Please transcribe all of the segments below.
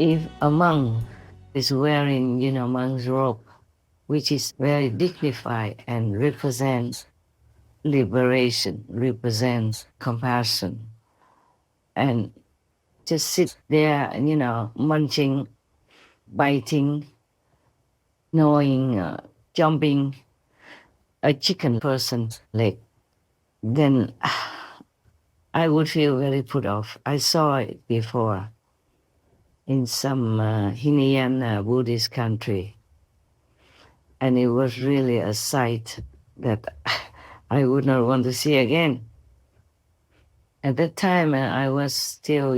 If a monk is wearing, monk's robe, which is very dignified and represents liberation, represents compassion, and just sit there, munching, biting, gnawing, jumping a chicken person's leg, then I would feel very put off. I saw it before in some Hinayana Buddhist country, and it was really a sight that I would not want to see again. At that time, I was still,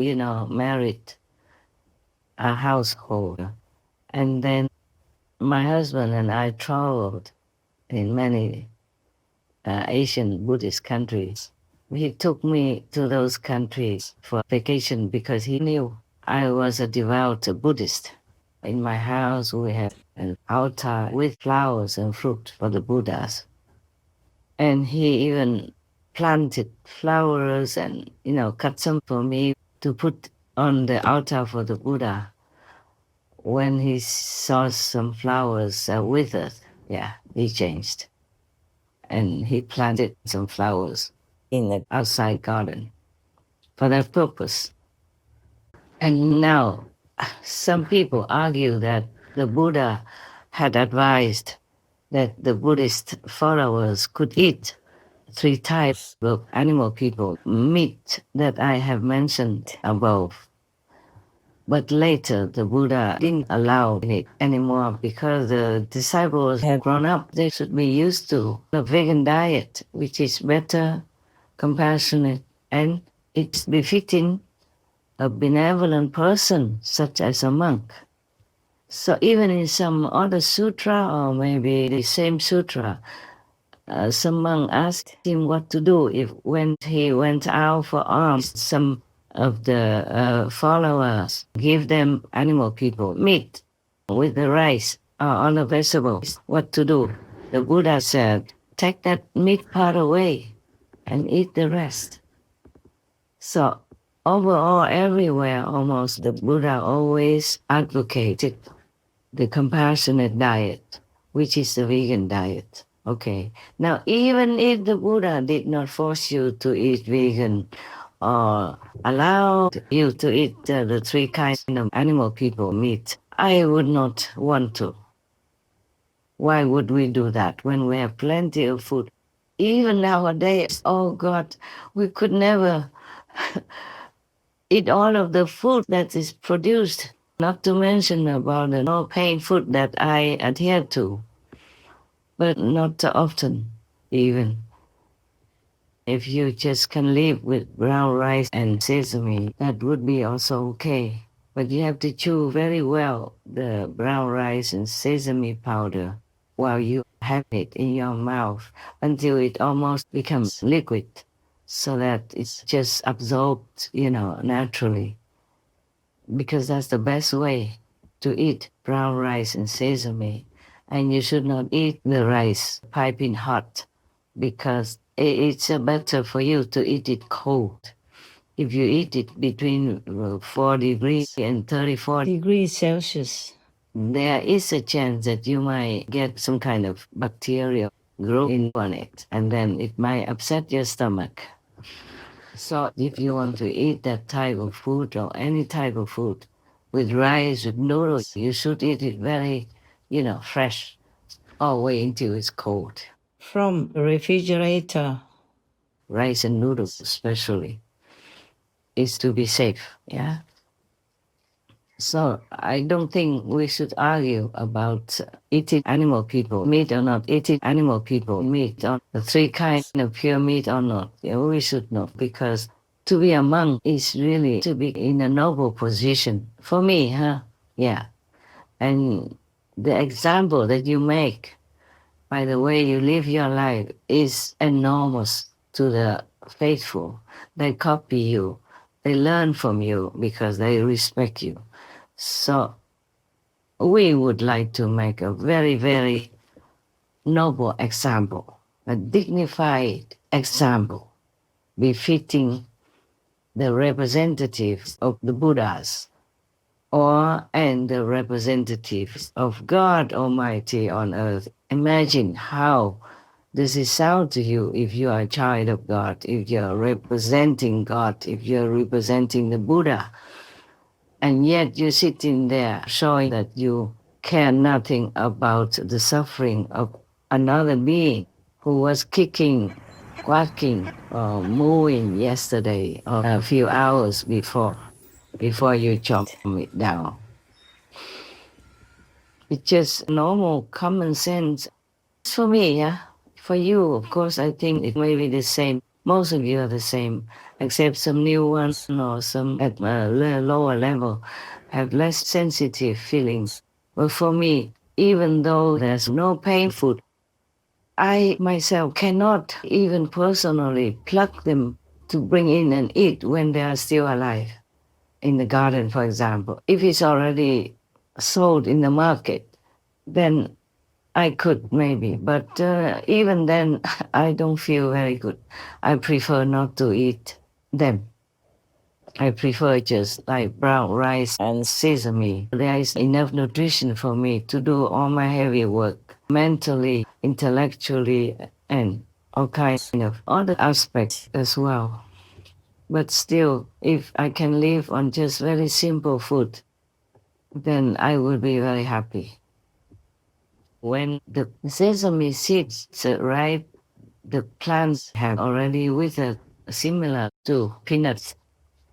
married, a household. And then my husband and I traveled in many Asian Buddhist countries. He took me to those countries for vacation because he knew I was a devout Buddhist. In my house, we have an altar with flowers and fruit for the Buddhas. And he even planted flowers and, cut some for me to put on the altar for the Buddha. When he saw some flowers withered, he changed. And he planted some flowers in the outside garden for that purpose. And now some people argue that the Buddha had advised that the Buddhist followers could eat 3 types of animal people, meat that I have mentioned above. But later the Buddha didn't allow it anymore because the disciples had grown up. They should be used to a vegan diet, which is better, compassionate, and it's befitting a benevolent person such as a monk. So even in some other sutra, or maybe the same sutra, some monk asked him what to do if when he went out for alms, some of the followers give them animal people meat with the rice or other vegetables. What to do? The Buddha said, take that meat part away and eat the rest. So overall, everywhere almost, the Buddha always advocated the compassionate diet, which is the vegan diet. Okay. Now, even if the Buddha did not force you to eat vegan or allow you to eat the 3 kinds of animal people meat, I would not want to. Why would we do that when we have plenty of food? Even nowadays, oh God, we could never eat all of the food that is produced, not to mention about the no-pain food that I adhere to, but not often even. If you just can live with brown rice and sesame, that would be also okay. But you have to chew very well the brown rice and sesame powder while you have it in your mouth until it almost becomes liquid so that it's just absorbed, naturally. Because that's the best way to eat brown rice and sesame. And you should not eat the rice piping hot because it's better for you to eat it cold. If you eat it between 4 degrees and 34 degrees Celsius, there is a chance that you might get some kind of bacteria growing on it, and then it might upset your stomach. So if you want to eat that type of food or any type of food with rice, with noodles, you should eat it very, fresh all the way until it's cold. From the refrigerator, rice and noodles especially, is to be safe, yeah? So I don't think we should argue about eating animal people meat or not, eating animal people meat or the 3 kinds of pure meat or not. Yeah, we should not, because to be a monk is really to be in a noble position. For me, yeah. And the example that you make by the way you live your life is enormous to the faithful. They copy you. They learn from you because they respect you. So we would like to make a very, very noble example, a dignified example, befitting the representatives of the Buddhas. and the representatives of God Almighty on earth. Imagine how this is sound to you if you are a child of God, if you're representing God, if you're representing the Buddha, and yet you're sitting there showing that you care nothing about the suffering of another being who was kicking, quacking, or mooing yesterday or a few hours before you chop it down. It's just normal common sense. For me, yeah. For you, of course, I think it may be the same. Most of you are the same, except some new ones or some at a lower level have less sensitive feelings. But for me, even though there's no pain food, I myself cannot even personally pluck them to bring in and eat when they are still alive. In the garden, for example, if it's already sold in the market, then I could maybe, but even then, I don't feel very good. I prefer not to eat them. I prefer just like brown rice and sesame. There is enough nutrition for me to do all my heavy work, mentally, intellectually, and all kinds of other aspects as well. But still, if I can live on just very simple food, then I will be very happy. When the sesame seeds ripe, the plants have already withered, similar to peanuts.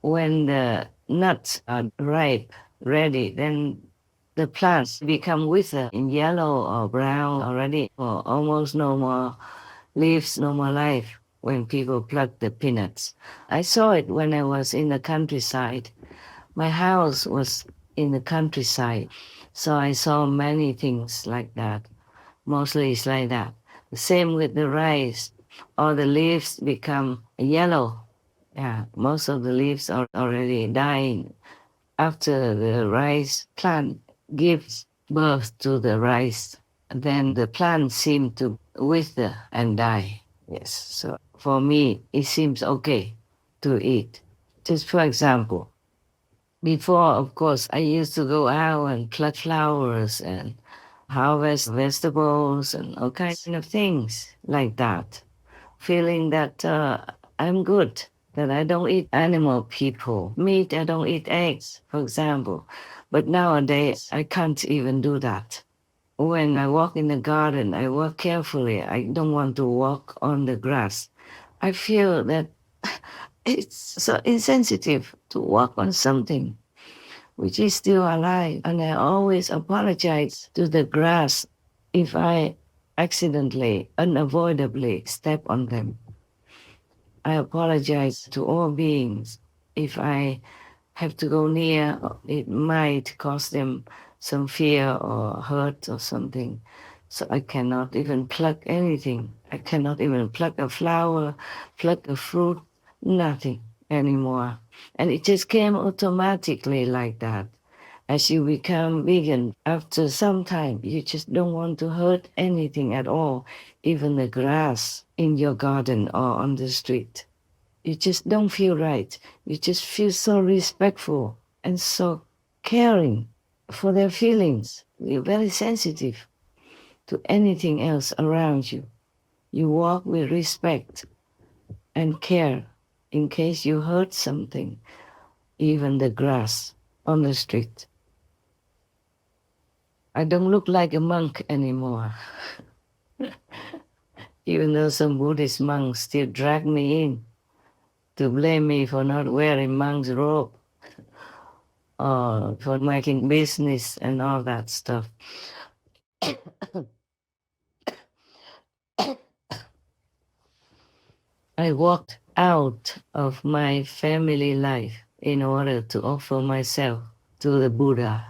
When the nuts are ripe, ready, then the plants become withered in yellow or brown already, or almost no more leaves, no more life when people pluck the peanuts. I saw it when I was in the countryside. My house was in the countryside, so I saw many things like that. Mostly it's like that. The same with the rice. All the leaves become yellow. Yeah, most of the leaves are already dying after the rice plant gives birth to the rice. Then the plant seems to wither and die. Yes, so for me, it seems okay to eat. Just for example, before, of course, I used to go out and pluck flowers and harvest vegetables and all kinds of things like that. Feeling that I'm good, that I don't eat animal people. Meat, I don't eat eggs, for example. But nowadays, I can't even do that. When I walk in the garden, I walk carefully. I don't want to walk on the grass. I feel that it's so insensitive to walk on something which is still alive. And I always apologize to the grass if I accidentally, unavoidably step on them. I apologize to all beings if I have to go near. It might cause them some fear or hurt or something. So I cannot even pluck anything. I cannot even pluck a flower, pluck a fruit, nothing anymore. And it just came automatically like that. As you become vegan, after some time, you just don't want to hurt anything at all, even the grass in your garden or on the street. You just don't feel right. You just feel so respectful and so caring for their feelings. You're very sensitive to anything else around you. You walk with respect and care in case you hurt something, even the grass on the street. I don't look like a monk anymore. Even though some Buddhist monks still drag me in to blame me for not wearing monk's robe or for making business and all that stuff. I walked out of my family life in order to offer myself to the Buddha,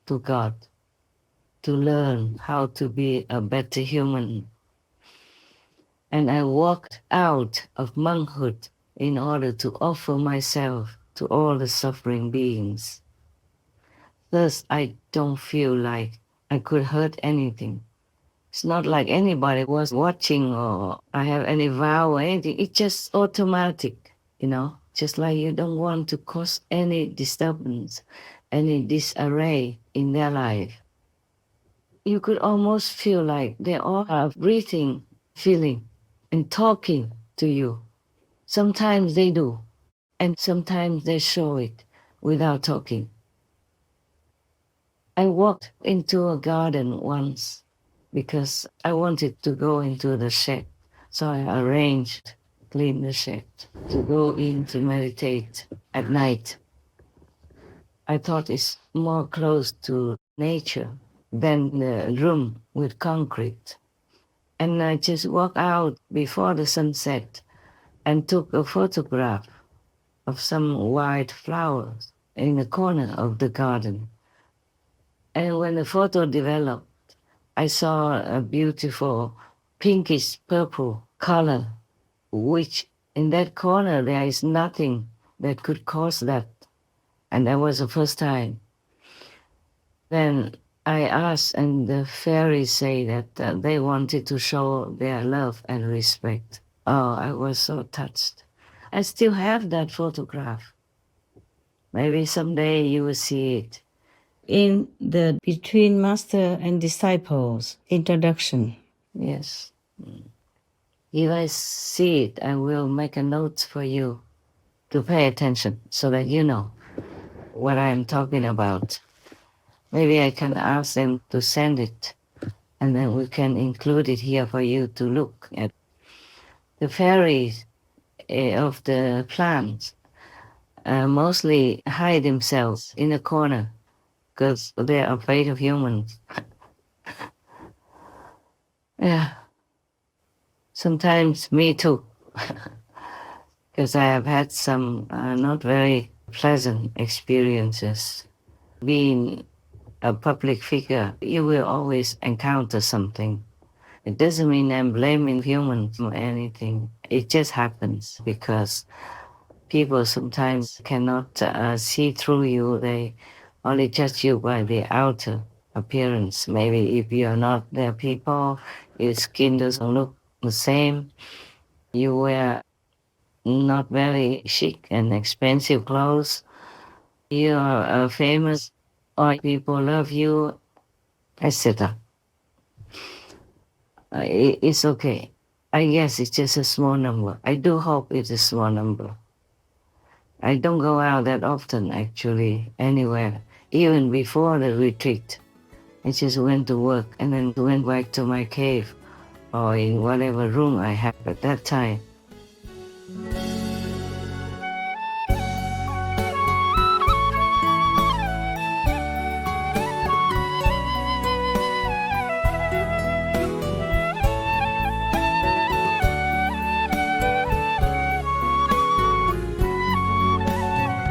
to God, to learn how to be a better human. And I walked out of monkhood in order to offer myself to all the suffering beings. Thus, I don't feel like I could hurt anything. It's not like anybody was watching or I have any vow or anything. It's just automatic, just like you don't want to cause any disturbance, any disarray in their life. You could almost feel like they all are breathing, feeling, and talking to you. Sometimes they do, and sometimes they show it without talking. I walked into a garden once because I wanted to go into the shed. So I arranged, clean the shed to go in to meditate at night. I thought it's more close to nature than the room with concrete. And I just walked out before the sunset and took a photograph of some white flowers in the corner of the garden. And when the photo developed, I saw a beautiful pinkish purple color, which in that corner there is nothing that could cause that. And that was the first time. Then I asked, and the fairies say that they wanted to show their love and respect. Oh, I was so touched. I still have that photograph. Maybe someday you will see it. In the Between Master and Disciples introduction. Yes. If I see it, I will make a note for you to pay attention so that you know what I'm talking about. Maybe I can ask them to send it, and then we can include it here for you to look at. The fairies of the plants mostly hide themselves in a corner because they're afraid of humans. Yeah. Sometimes me too, because I have had some not very pleasant experiences. Being a public figure, you will always encounter something. It doesn't mean I'm blaming humans or anything. It just happens because people sometimes cannot see through you. They only judge you by the outer appearance. Maybe if you're not their people, your skin doesn't look the same. You wear not very chic and expensive clothes. You are famous, or people love you, etc. It's okay. I guess it's just a small number. I do hope it's a small number. I don't go out that often, actually, anywhere, even before the retreat. I just went to work and then went back to my cave or in whatever room I had at that time.